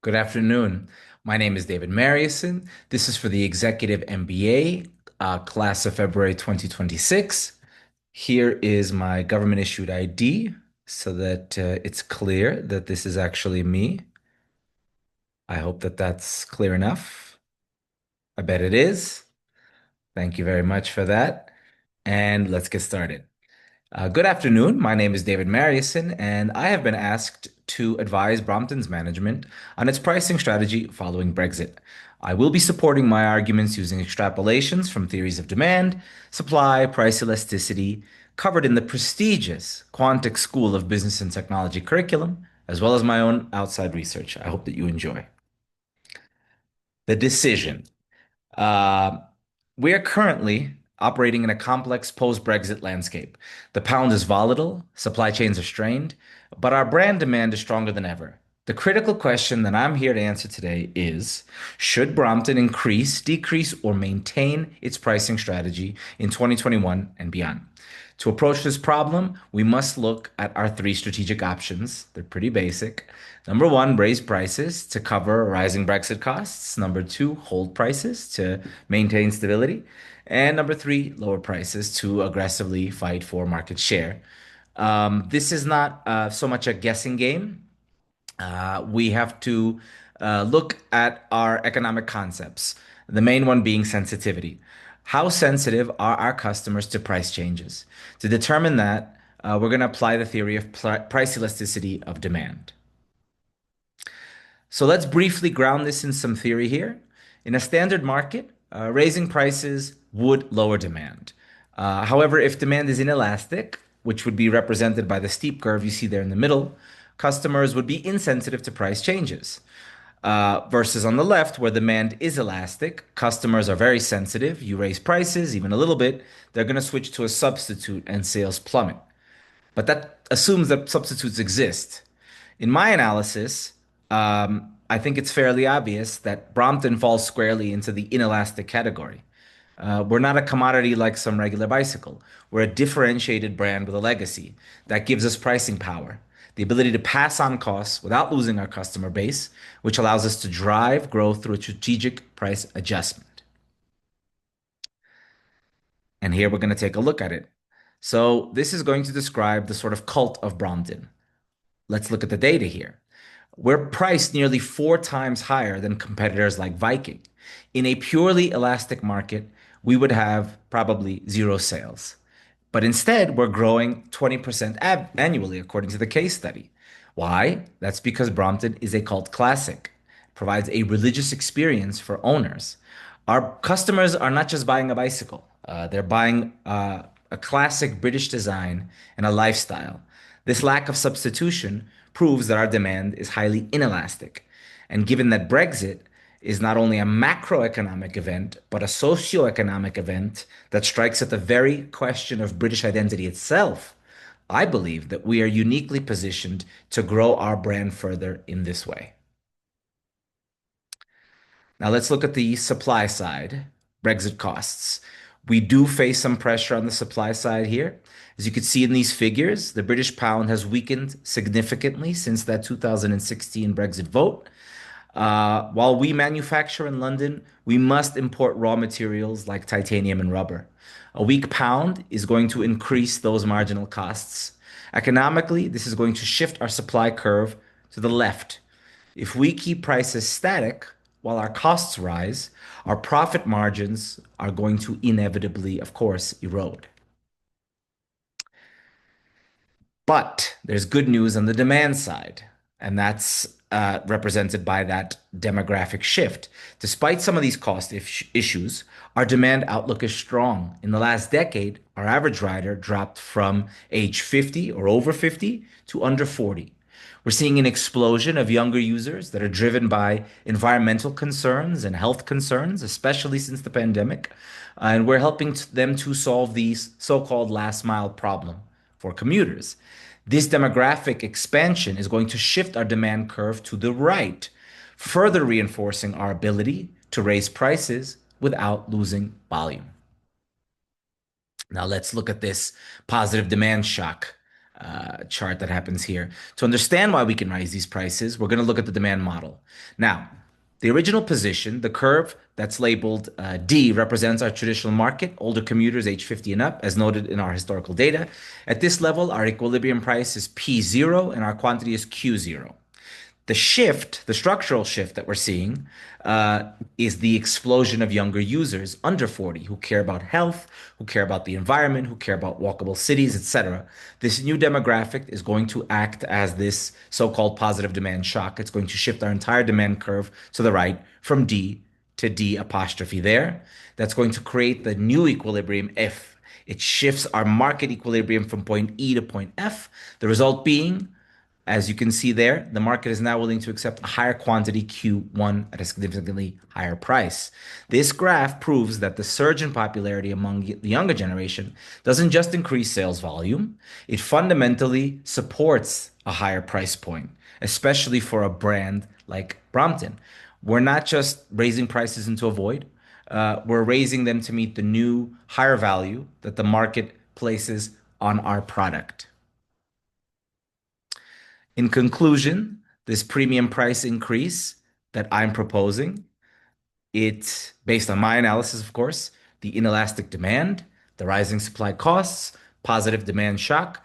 Good afternoon. My name is David Mariuson. This is for the Executive MBA class of February 2026. Here is my government issued ID so that it's clear that this is actually me. I hope that that's clear enough. I bet it is. Thank you very much for that. And let's get started. Good afternoon. My name is David Mariuson, and I have been asked to advise Brompton's management on its pricing strategy following Brexit. I will be supporting my arguments using extrapolations from theories of demand, supply, price elasticity, covered in the prestigious Quantic School of Business and Technology curriculum, as well as my own outside research. I hope that you enjoy. The decision. Uh, we are currently operating in a complex post-Brexit landscape. The pound is volatile, supply chains are strained, but our brand demand is stronger than ever. The critical question that I'm here to answer today is, should Brompton increase, decrease, or maintain its pricing strategy in 2021 and beyond? To approach this problem, we must look at our three strategic options. They're pretty basic. Number one, raise prices to cover rising Brexit costs. Number two, hold prices to maintain stability. And number three, lower prices to aggressively fight for market share. This is not so much a guessing game. We have to look at our economic concepts, the main one being sensitivity. How sensitive are our customers to price changes? To determine that, we're going to apply the theory of price elasticity of demand. So let's briefly ground this in some theory here. In a standard market, raising prices would lower demand. However, if demand is inelastic, which would be represented by the steep curve you see there in the middle, customers would be insensitive to price changes. Versus on the left, where demand is elastic, customers are very sensitive. You raise prices even a little bit, they're going to switch to a substitute and sales plummet. But that assumes that substitutes exist. In my analysis, I think it's fairly obvious that Brompton falls squarely into the inelastic category. We're not a commodity like some regular bicycle. We're a differentiated brand with a legacy that gives us pricing power, the ability to pass on costs without losing our customer base, which allows us to drive growth through a strategic price adjustment. And here we're going to take a look at it. So, this is going to describe the sort of cult of Brompton. Let's look at the data here. We're priced nearly four times higher than competitors like Viking. In a purely elastic market, we would have probably zero sales. But instead, we're growing 20% annually, according to the case study. Why? That's because Brompton is a cult classic, provides a religious experience for owners. Our customers are not just buying a bicycle, they're buying a classic British design and a lifestyle. This lack of substitution proves that our demand is highly inelastic. And given that Brexit is not only a macroeconomic event, but a socioeconomic event that strikes at the very question of British identity itself, I believe that we are uniquely positioned to grow our brand further in this way. Now let's look at the supply side, Brexit costs. We do face some pressure on the supply side here. As you can see in these figures, the British pound has weakened significantly since that 2016 Brexit vote. While we manufacture in London, we must import raw materials like titanium and rubber. A weak pound is going to increase those marginal costs. Economically, this is going to shift our supply curve to the left. If we keep prices static while our costs rise, our profit margins are going to inevitably, of course, erode. But there's good news on the demand side, and that's represented by that demographic shift. Despite some of these cost issues, our demand outlook is strong. In the last decade, our average rider dropped from age 50 or over 50 to under 40. We're seeing an explosion of younger users that are driven by environmental concerns and health concerns, especially since the pandemic. And we're helping them to solve these so-called last mile problem for commuters. This demographic expansion is going to shift our demand curve to the right, further reinforcing our ability to raise prices without losing volume. Now let's look at this positive demand shock. chart that happens here. To understand why we can raise these prices, we're going to look at the demand model. Now, the original position, the curve that's labeled D, represents our traditional market, older commuters age 50 and up, as noted in our historical data. At this level, our equilibrium price is P0 and our quantity is Q0. The shift, the structural shift that we're seeing, is the explosion of younger users under 40 who care about health, who care about the environment, who care about walkable cities, etc. This new demographic is going to act as this so-called positive demand shock. It's going to shift our entire demand curve to the right from D to D apostrophe there. That's going to create the new equilibrium F. It shifts our market equilibrium from point E to point F. The result being, as you can see there, the market is now willing to accept a higher quantity Q1 at a significantly higher price. This graph proves that the surge in popularity among the younger generation doesn't just increase sales volume, it fundamentally supports a higher price point, especially for a brand like Brompton. We're not just raising prices into a void, we're raising them to meet the new higher value that the market places on our product. In conclusion, this premium price increase that I'm proposing, it's based on my analysis, of course, the inelastic demand, the rising supply costs, positive demand shock.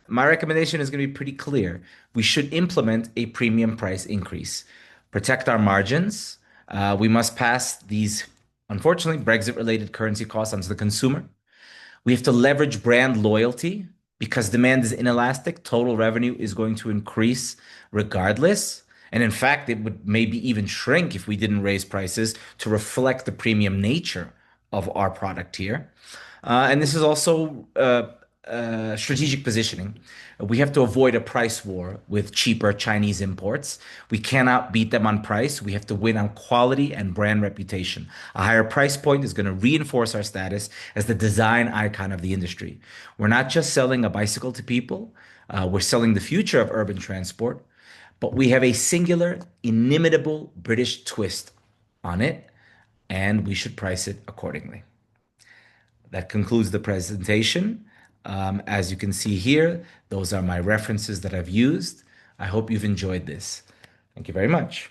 My recommendation is going to be pretty clear. We should implement a premium price increase, protect our margins. We must pass these, unfortunately, Brexit-related currency costs onto the consumer. We have to leverage brand loyalty because demand is inelastic. Total revenue is going to increase regardless. And in fact, it would maybe even shrink if we didn't raise prices to reflect the premium nature of our product here. And this is also strategic positioning. We have to avoid a price war with cheaper Chinese imports. We cannot beat them on price. We have to win on quality and brand reputation. A higher price point is going to reinforce our status as the design icon of the industry. We're not just selling a bicycle to people, we're selling the future of urban transport, but we have a singular, inimitable British twist on it, and we should price it accordingly. That concludes the presentation. As you can see here, those are my references that I've used. I hope you've enjoyed this. Thank you very much.